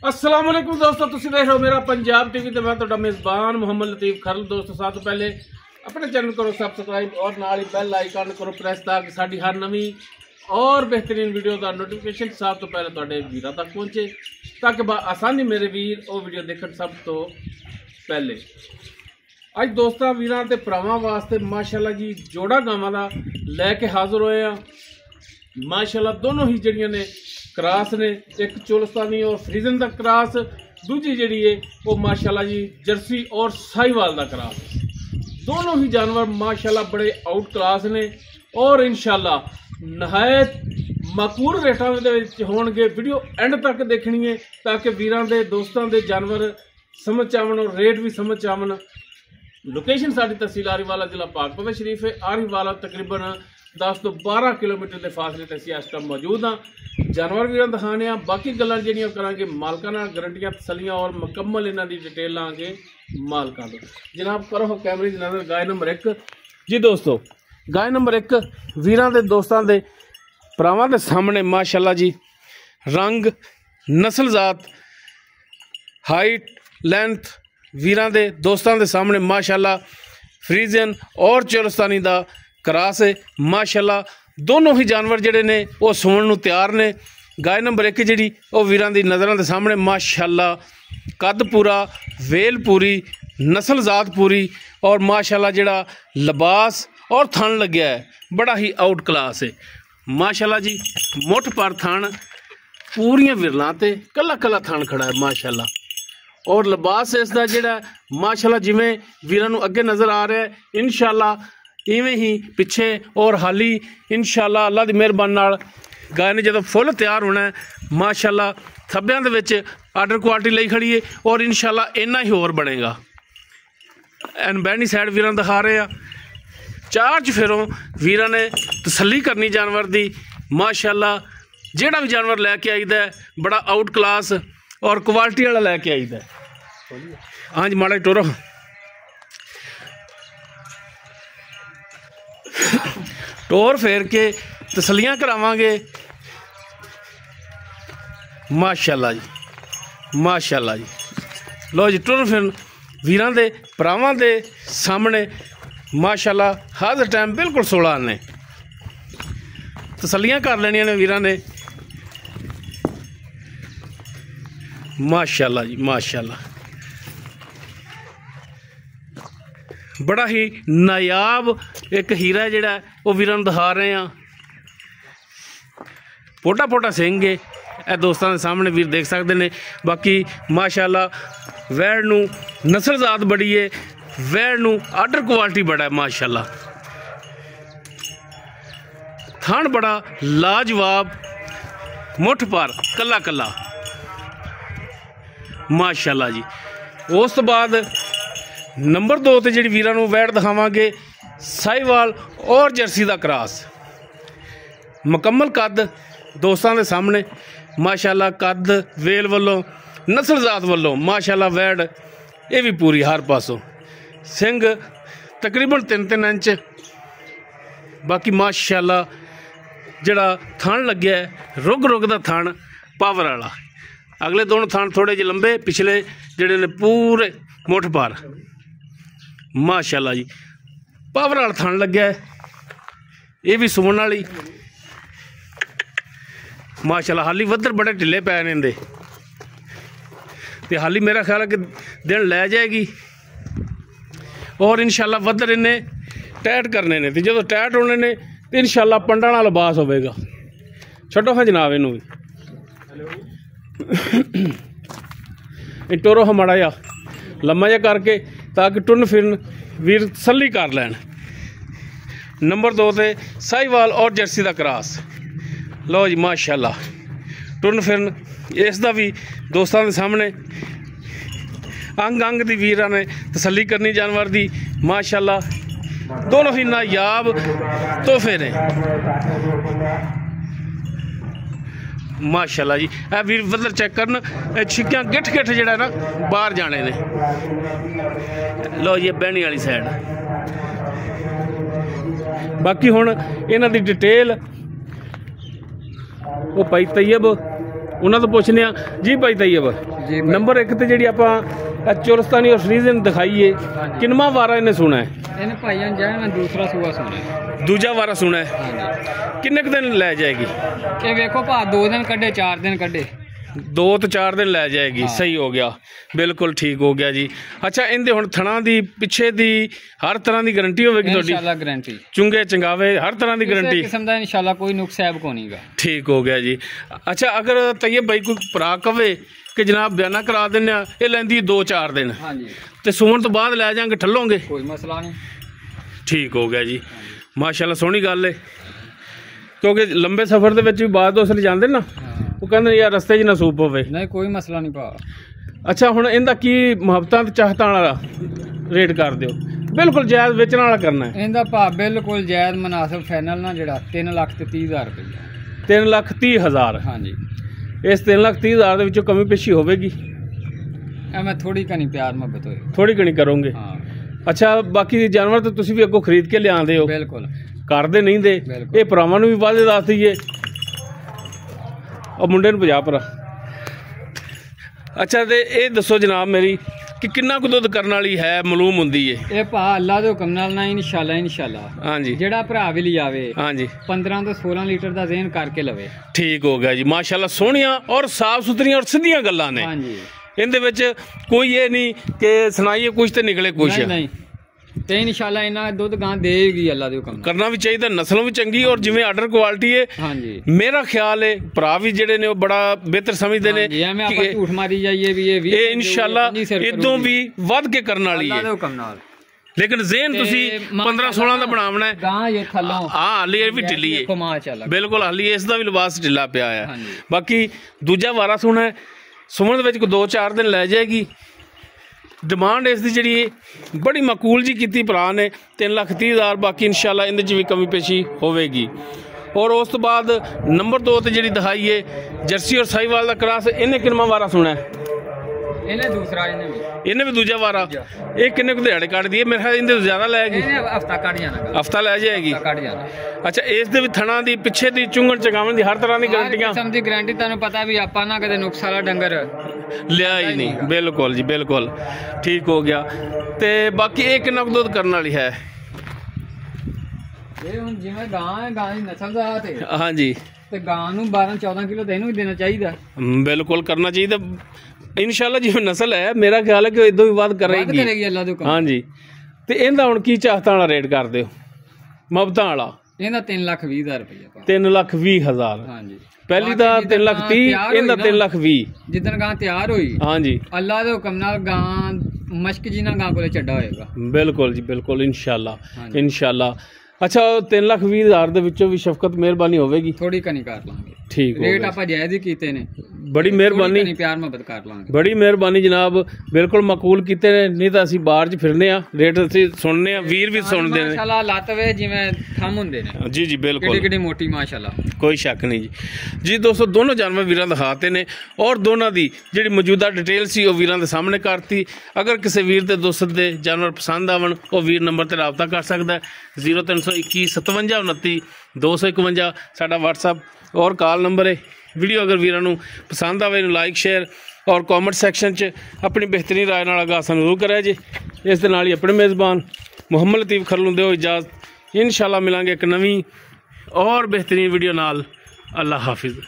अस्सलाम वालेकुम दोस्तों, तुम देख रहे हो मेरा पंजाब टीवी तो मैं तो मेज़बान मुहम्मद लतीफ़ खरल। दोस्तों सब तो पहले अपने चैनल करो सबसक्राइब और नाल ही बेल आइकन करो प्रेस ताकि साड़ी हर नवी और बेहतरीन वीडियो का नोटिफिकेशन सब तो पहले तुहाडे वीरां तक पहुँचे ताकि आसानी मेरे वीर वो वीडियो देखण सब तो पहले। अज दोस्तों वीरां ते भरावां वास्ते माशाअल्लाह जी जोड़ा गावां दा लैके हाज़र होए आ। माशाअल्लाह दोनों ही जड़ियां ने क्रास ने, एक चोलस्तानी और फ्रीजन का क्रास, दूजी जड़ी है वो माशाअल्लाह जी जर्सी और साहिवाल का क्रास। दोनों ही जानवर माशाअल्लाह बड़े आउट क्लास ने और इंशाअल्लाह नहायत मकबूल रेटां दे विच होणगे। वीडियो एंड तक देखनी है ताकि वीरां दे दोस्तां दे जानवर समझ आवन और रेट भी समझ आवन। लोकेशन साडी तहसील आरीवाला जिला पाकपत शरीफ है। आरीवाला तकरीबन 10 तो 12 किलोमीटर के फासले ते इस टाइम मौजूद हाँ। जानवर भी दिखाने बाकी गल्लां जिहड़ियां करांगे मालकां नाल गारंटियां तसलियां और मुकम्मल इन्हां दी डिटेल लांगे मालकां तो। जनाब करो कैमरे की नज़र गाय नंबर 1 जी। दोस्तों गाय नंबर 1 वीरां दे दोस्तां दे भरावां दे सामने माशाअल्लाह जी रंग नस्ल जात हाइट लेंथ वीरां दे दोस्तां दे सामने माशाअल्लाह फ्रीजन और चोलस्तानी दा क्रास है। माशाअल्लाह दोनों ही जानवर जड़े ने वो सुवन नूं तैयार ने। गाय नंबर 1 जी वो वीरां दी नज़रां दे सामने माशाअल्लाह कद पूरा, वेल पूरी, नस्ल जात पूरी और माशाअल्लाह जड़ा लिबास और थन लग्या है बड़ा ही आउट क्लास है। माशाअल्लाह जी मुठ पर थन पूरियां विरलां ते कला कला थन खड़ा है माशाअल्लाह। और लिबास इसका जड़ा माशाअल्लाह जिमें वीरां नूं अगे नज़र आ रहा है इंशाअल्लाह इवें ही पिछे और हाली इंशाअल्लाह अल्लाह की मेहरबानी नाल गाय ने जो फुल तैयार होना है माशाअल्लाह थब्बियां दे विच आर्डर क्वालिटी लई खड़ी है और इंशाअल्लाह इन्ना ही होर बनेगा। एन बैनी साइड वीरां दिखा रहे हैं चार चफेरों वीरां ने तसल्ली करनी जानवर दी। माशाअल्लाह जेड़ा भी जानवर लैके आईदा है बड़ा आउट क्लास और क्वालिटी वाला लैके आईदा है। हाँ जी माड़ा टोरो टोर फेर के तसलियां करावांगे माशाअल्लाह जी माशाअल्लाह जी। लो जी टुर फिर वीरां दे भरावां दे सामने माशाअल्लाह हर टाइम बिल्कुल 16 ने तसलियां कर लेनियां ने वीरां ने माशाअल्लाह जी माशाअल्लाह। बड़ा ही नायाब एक हीरा जिहड़ा वो वीरां नूं दिखा रहे हैं। पोटा पोटा सिंह है ए दोस्तों के सामने वीर देख सकते हैं। बाकी माशाअल्लाह वैड़ नूं नस्ल जात बड़ी है, वैड़ नूं आर्डर क्वालिटी बड़ा है माशाअल्लाह। थान बड़ा लाजवाब मुठ पर कला कला माशाअल्लाह जी। उस तो बाद नंबर 2 ते जी वीरां नूं वैड़ दिखावांगे साहिवाल और जर्सी का क्रास। मुकम्मल कद दोस्तों के सामने माशाअल्लाह कद वेल वालों नस्ल जात वालों माशाअल्लाह वैड़ ये भी पूरी हर पासों सिंह तकरीबन 3-3 इंच। बाकी माशाअल्लाह जड़ा थन लग्या है रुग रुग का थन पावर वाला। अगले दोनों थन थोड़े जे लंबे, पिछले जड़े ने पूरे मुठ पर माशाअल्लाह जी पावर वाला थन लग्या है। ये भी सुवन वाली माशाअल्लाह। हाली वधर बड़े ढिले पै ने इंदे ते हाली मेरा ख्याल है कि दिन लै जाएगी और इंशाअल्लाह वधर इन्हें टैट करने ने। जो टैट होने ने तो इंशाअल्लाह पंडा नाल लिबास होवेगा। छड्डो हाँ जनाब इनू टोरो हाँ माड़ा जा लम्मा जा करके ताकि टुन फिरन वीर तसल्ली कर लैन। नंबर 2 ते साहिवाल और जर्सी का क्रास। लो जी माशाअल्लाह टुन फिरन इसका भी दोस्तों के सामने अंग अंग की वीरां ने तसल्ली करनी जानवर की माशाअल्लाह। दोनों ही नायाब तोहफे ने माशाअल्लाह जी। ए वीर वधर चेक करन छिक्कियां गिठ गिठ जड़ा ना बाहर जाने ने। लो ये बैनी वाली साइड। बाकी हुण इन्हां दी डिटेल वो भाई तैयब उन्होंने तो पूछने जी भाई तैयब ਜੀ ਨੰਬਰ 1 ਤੇ ਜਿਹੜੀ ਆਪਾਂ ਚੁਲਸਤਾਨੀ ਔਰ ਫਰੀਜ਼ਨ ਦਿਖਾਈਏ, ਕਿੰਨਵਾਂ ਵਾਰਾ ਇਹਨੇ ਸੁਣਾ ਹੈ? ਇਹਨੇ ਭਾਈਆਂ ਜਾਨ ਮੈਂ ਦੂਸਰਾ ਸੂਆ ਸੁਣਿਆ, ਦੂਜਾ ਵਾਰਾ ਸੁਣਾ ਹੈ। ਹਾਂਜੀ। ਕਿੰਨੇ ਕੁ ਦਿਨ ਲੈ ਜਾਏਗੀ? ਇਹ ਵੇਖੋ ਭਾ 2 ਦਿਨ ਕੱਢੇ 4 ਦਿਨ ਕੱਢੇ, 2 ਤੋਂ 4 ਦਿਨ ਲੈ ਜਾਏਗੀ। ਸਹੀ ਹੋ ਗਿਆ, ਬਿਲਕੁਲ ਠੀਕ ਹੋ ਗਿਆ ਜੀ। ਅੱਛਾ, ਇਹਦੇ ਹੁਣ ਥਣਾ ਦੀ ਪਿੱਛੇ ਦੀ ਹਰ ਤਰ੍ਹਾਂ ਦੀ ਗਾਰੰਟੀ ਹੋਵੇਗੀ ਤੁਹਾਡੀ? ਇਨਸ਼ਾਅੱਲਾ ਗਾਰੰਟੀ, ਚੁੰਗੇ ਚੰਗਾਵੇ ਹਰ ਤਰ੍ਹਾਂ ਦੀ ਗਾਰੰਟੀ ਕਿਸਮ ਦਾ ਇਨਸ਼ਾਅੱਲਾ ਕੋਈ ਨੁਕਸ ਐਬ ਕੋ ਨਹੀਂਗਾ। ਠੀਕ ਹੋ ਗਿਆ ਜੀ। ਅੱਛਾ, ਅਗਰ ਤੈयब भाई ਕੋਈ ਭਰਾ ਕਵੇ ਕਿ ਜਨਾਬ ਬਿਆਨਾ ਕਰਾ ਦਿੰਦੇ ਆ, ਇਹ ਲੈਂਦੀ 2-4 ਦਿਨ, ਹਾਂਜੀ, ਤੇ ਸੂਣ ਤੋਂ ਬਾਅਦ ਲੈ ਜਾਾਂਗੇ, ਠੱਲੋਗੇ? ਕੋਈ ਮਸਲਾ ਨਹੀਂ। ਠੀਕ ਹੋ ਗਿਆ ਜੀ, ਮਾਸ਼ਾਅੱਲਾ ਸੋਹਣੀ ਗੱਲ ਹੈ। ਕਿਉਂਕਿ ਲੰਬੇ ਸਫ਼ਰ ਦੇ ਵਿੱਚ ਵੀ ਬਾਅਦ ਦੋਸਤ ਜਾਂਦੇ ਨਾ, ਉਹ ਕਹਿੰਦੇ ਯਾਰ ਰਸਤੇ 'ਚ ਨਾ ਸੂਪ ਹੋਵੇ। ਨਹੀਂ ਕੋਈ ਮਸਲਾ ਨਹੀਂ ਭਾ। ਅੱਛਾ, ਹੁਣ ਇਹਦਾ ਕੀ ਮੁਹੱਬਤਾਂ ਤੇ ਚਾਹਤਾਂ ਵਾਲਾ ਰੇਟ ਕਰ ਦਿਓ? ਬਿਲਕੁਲ ਜਾਇਜ਼ ਵੇਚਣ ਵਾਲਾ ਕਰਨਾ ਹੈ। ਇਹਦਾ ਭਾ ਬਿਲਕੁਲ ਜਾਇਜ਼ ਮੁਨਾਸਿਬ ਫਾਈਨਲ ਨਾ ਜਿਹੜਾ 3,30,000 ਰੁਪਏ। 3,30,000? ਹਾਂਜੀ। ਇਸ 3,30,000 ਦੇ ਵਿੱਚੋਂ ਕਮੀ ਪੇਸ਼ੀ ਹੋਵੇਗੀ? ਐਵੇਂ ਥੋੜੀ ਕਣੀ ਪਿਆਰ ਮੁਹੱਬਤ ਹੋਏ, ਥੋੜੀ ਘਣੀ ਕਰੋਗੇ? ਹਾਂ। ਅੱਛਾ, ਬਾਕੀ ਜਾਨਵਰ ਤਾਂ ਤੁਸੀਂ ਵੀ ਅੱਗੋਂ ਖਰੀਦ ਕੇ ਲਿਆਉਂਦੇ ਹੋ? ਬਿਲਕੁਲ। ਕਰਦੇ ਨਹੀਂ ਦੇ, ਇਹ ਭਰਾਵਾਂ ਨੂੰ ਵੀ ਵਾਅਦੇ ਦੱਸ ਦਈਏ। ਉਹ ਮੁੰਡੇ ਨੂੰ 50 ਭਰਾ। ਅੱਛਾ, ਤੇ ਇਹ ਦੱਸੋ ਜਨਾਬ ਮੇਰੀ ਕਿ ਕਿੰਨਾ ਕੁ ਦੁੱਧ ਕਰਨ ਵਾਲੀ ਹੈ, ਮਾਲੂਮ ਹੁੰਦੀ ਹੈ? ਇਹ ਭਾ ਅੱਲਾ ਦੇ ਹੁਕਮ ਨਾਲ ਨਾ ਇਨਸ਼ਾਅੱਲਾ ਹਾਂਜੀ, ਜਿਹੜਾ ਭਰਾ ਵੀ ਲਿਆਵੇ ਹਾਂਜੀ 15 ਤੋਂ 16 ਲੀਟਰ ਦਾ ਜ਼ੇਨ ਕਰਕੇ ਲਵੇ। ਠੀਕ ਹੋ ਗਿਆ ਜੀ, ਮਾਸ਼ਾਅੱਲਾ ਸੋਹਣੀਆਂ ਔਰ ਸਾਫ ਸੁਥਰੀਆਂ ਔਰ ਸਿੱਧੀਆਂ ਗੱਲਾਂ ਨੇ। ਹਾਂਜੀ, ਇਹਦੇ ਵਿੱਚ ਕੋਈ ਇਹ ਨਹੀਂ ਕਿ ਸੁਣਾਈਏ ਕੁਝ ਤੇ ਨਿਕਲੇ ਕੁਝ। ਨਹੀਂ, ਤੇ ਇਨਸ਼ਾਅੱਲਾ ਇਹਨਾਂ ਦੁੱਧ ਗਾਂ ਦੇਗੀ ਅੱਲਾ ਦੇ ਹੁਕਮ। ਕਰਨਾ ਵੀ ਚਾਹੀਦਾ, ਨਸਲੋਂ ਵੀ ਚੰਗੀ ਔਰ ਜਿਵੇਂ ਆਰਡਰ ਕੁਆਲਿਟੀ ਹੈ। ਹਾਂਜੀ, ਮੇਰਾ ਖਿਆਲ ਹੈ ਭਰਾ ਵੀ ਜਿਹੜੇ ਨੇ ਉਹ ਬੜਾ ਬਿਹਤਰ ਸਮਝਦੇ ਨੇ ਐਵੇਂ ਆਪਾਂ ਝੂਠ ਮਾਰੀ ਜਾਈਏ ਵੀ ਇਹ ਇਨਸ਼ਾਅੱਲਾ ਇਦੋਂ ਵੀ ਵੱਧ ਕੇ ਕਰਨ ਵਾਲੀ ਹੈ ਅੱਲਾ ਦੇ ਹੁਕਮ ਨਾਲ। ਲੇਕਿਨ ਜ਼ੇਨ ਤੁਸੀਂ 15-16 ਦਾ ਬਣਾਉਣਾ ਹੈ। ਗਾਂ ਇਹ ਥੱਲੋਂ ਹਾਲੀ ਇਹ ਵੀ ਢਿੱਲੀ ਹੈ, ਬਿਲਕੁਲ ਹਾਲੀ ਇਸ ਦਾ ਵੀ ਲਿਬਾਸ ਢਿੱਲਾ ਪਿਆ ਹੈ। ਬਾਕੀ ਦੂਜਾ ਵਾਰਾ ਸੁਣਾ ਸੁਣਨ ਦੇ ਵਿੱਚ ਕੋਈ 2-4 ਦਿਨ ਲੈ ਜਾਏਗੀ। ਡਿਮਾਂਡ ਇਸ ਦੀ ਜਿਹੜੀ ਬੜੀ ਮਾਕੂਲ ਜੀ ਕੀਤੀ ਭਰਾ ਨੇ 3,30,000। ਬਾਕੀ ਇਨਸ਼ਾਅੱਲਾ ਇਹਦੇ 'ਚ ਵੀ ਕਮੀ ਪੇਸ਼ੀ ਹੋਵੇਗੀ। ਔਰ ਉਸ ਤੋਂ ਬਾਅਦ ਨੰਬਰ 2 ਤੇ ਜਿਹੜੀ ਦਿਖਾਈਏ ਜਰਸੀ ਔਰ ਸਾਹੀਵਾਲ ਦਾ ਕ੍ਰਾਸ, ਇਹਨੇ ਕਿੰਨਾ ਵਾਰਾ ਸੁਣਾ? ਇਹਨੇ ਦੂਸਰਾ, ਇਹਨੇ ਵੀ ਦੂਜਾ ਵਾਰਾ। ਇਹ ਕਿੰਨੇ ਕੁ ਦਿਹਾੜੇ ਕੱਢਦੀ ਹੈ? ਮੇਰੇ ਖਿਆਲ ਇਹਦੇ ਤੋਂ ਜ਼ਿਆਦਾ ਲੈਗੀ, ਹਫਤਾ ਕੱਢ ਜਾਣਾ, ਹਫਤਾ ਲੈ ਜਾਏਗੀ। ਕੱਢ ਜਾਣਾ। ਅੱਛਾ, ਇਸ ਦੇ ਵੀ ਥਣਾ ਦੀ ਪਿੱਛੇ ਦੀ ਚੁੰਗਣ ਚਗਾਵਣ ਦੀ ਹਰ ਤਰ੍ਹਾਂ ਦੀ ਗਾਰੰਟੀਆਂ? ਕਿਸਮ ਦੀ ਗਾਰੰਟੀ, ਤੁਹਾਨੂੰ ਪਤਾ ਵੀ ਆਪਾਂ ਨਾ ਕਦੇ ਨੁਕਸ ਵਾਲਾ ਡੰਗਰ ਲਿਆ ਹੀ ਨਹੀਂ। ਬਿਲਕੁਲ ਜੀ, ਬਿਲਕੁਲ ਠੀਕ ਹੋ ਗਿਆ। ਤੇ ਬਾਕੀ ਇਹ ਕਿੰਨਾ ਕੁ ਦੁੱਧ ਕਰਨ ਵਾਲੀ ਹੈ? ਇਹ ਹੁਣ ਜਿਵੇਂ ਗਾਂ ਹੈ, ਗਾਂ ਦੀ ਨਸਲ ਦਾ ਤੇ ਹਾਂਜੀ, ਤੇ ਗਾਂ ਨੂੰ 12-14 ਕਿਲੋ ਇਹਨੂੰ ਵੀ ਦੇਣਾ ਚਾਹੀਦਾ। ਬਿਲਕੁਲ ਕਰਨਾ ਚਾਹੀਦਾ ਇਨਸ਼ਾਅੱਲਾ। ਜਿਵੇਂ ਨਸਲ ਹੈ ਮੇਰਾ ਖਿਆਲ ਹੈ ਕਿ ਇਦੋਂ ਵੀ ਵੱਧ ਕਰੇਗੀ ਅੱਲਾ ਦੇ ਹੁਕਮ। ਹਾਂਜੀ। ਤੇ ਇਹਦਾ ਹੁਣ ਕੀ ਚਾਹਤਾਂ ਵਾਲਾ ਰੇਟ ਕਰ ਦਿਓ? ਮੁਹੱਬਤਾਂ ਵਾਲਾ ਇਹਦਾ 3,20,000 ਰੁਪਏ। 3,20,000? ਹਾਂਜੀ। ਪਹਿਲੀ ਦਾ 3,30,000, ਇਹਦਾ 3,20,000। ਜਿੱਦਣ ਗਾਂ ਤਿਆਰ ਹੋਈ, ਹਾਂਜੀ, ਅੱਲਾ ਦੇ ਹੁਕਮ ਨਾਲ ਗਾਂ ਮਸ਼ਕ ਜੀ ਨਾਲ ਗਾਂ ਕੋਲੇ ਚੱਡਾ ਹੋਏਗਾ। ਬਿਲਕੁਲ ਜੀ, ਬਿਲਕੁਲ ਇਨਸ਼ਾਅੱਲਾ, ਇਨਸ਼ਾਅੱਲਾ। ਅੱਛਾ, 3,20,000 ਦੇ ਵਿੱਚੋਂ ਵੀ ਸ਼ਫਕਤ ਮਿਹਰਬਾਨੀ ਹੋਵੇਗੀ? ਥੋੜੀ ਕਨੀ ਕਰ ਲਾਂਗੇ। ਠੀਕ, ਰੇਟ ਆਪਾਂ ਜਾਇਜ਼ ਹੀ ਕੀਤੇ ਨੇ। ਬੜੀ ਮਿਹਰਬਾਨੀ, ਪਿਆਰ ਮੁਹੱਬਤ ਕਰ ਲਾਂਗੇ। ਬੜੀ ਮਿਹਰਬਾਨੀ ਜਨਾਬ, ਬਿਲਕੁਲ ਮਕਬੂਲ ਕੀਤੇ ਨੇ। ਨਹੀਂ ਤਾਂ ਅਸੀਂ ਬਾਹਰ 'ਚ ਫਿਰਨੇ ਆ, ਰੇਟ ਅਸੀਂ ਸੁਣਨੇ ਆ, ਵੀਰ ਵੀ ਸੁਣਦੇ ਨੇ। ਮਾਸ਼ਾਅੱਲਾ ਲੱਤ ਵੇ ਜਿਵੇਂ ਥੰਮ ਹੁੰਦੇ ਨੇ। ਜੀ ਜੀ, ਬਿਲਕੁਲ ਕਿੱਡੀ ਮੋਟੀ ਮਾਸ਼ਾਅੱਲਾ, ਕੋਈ ਸ਼ੱਕ ਨਹੀਂ ਜੀ। ਜੀ ਦੋਸਤੋ, ਦੋਨੋਂ ਜਾਨਵਰ ਵੀਰਾਂ ਦਿਖਾਤੇ ਨੇ ਔਰ ਦੋਨਾਂ ਦੀ ਜਿਹੜੀ ਮੌਜੂਦਾ ਡਿਟੇਲ ਸੀ ਉਹ ਵੀਰਾਂ ਦੇ ਸਾਹਮਣੇ ਕਰਤੀ। ਅਗਰ ਕਿਸੇ ਵੀਰ ਤੇ ਦੋਸਤ ਦੇ ਜਾਨਵਰ ਪਸੰਦ ਆਵਣ, ਉਹ ਵੀਰ ਨੰਬਰ ਤੇ ਰਾਬਤਾ ਕਰ ਸਕਦਾ। 0321 57 29 251 ਸਾਡਾ WhatsApp और कॉल नंबर है। वीडियो अगर वीरों को पसंद आए लाइक शेयर और कॉमेंट सैक्शन च अपनी बेहतरीन राय नाल आगाह जरूर करे जे। इस दे नाल ही अपने मेज़बान मुहम्मद लतीफ़ खरलू दो इजाज़त। इंशाअल्लाह मिलांगे एक नवी और बेहतरीन वीडियो नाल। अल्लाह हाफिज़।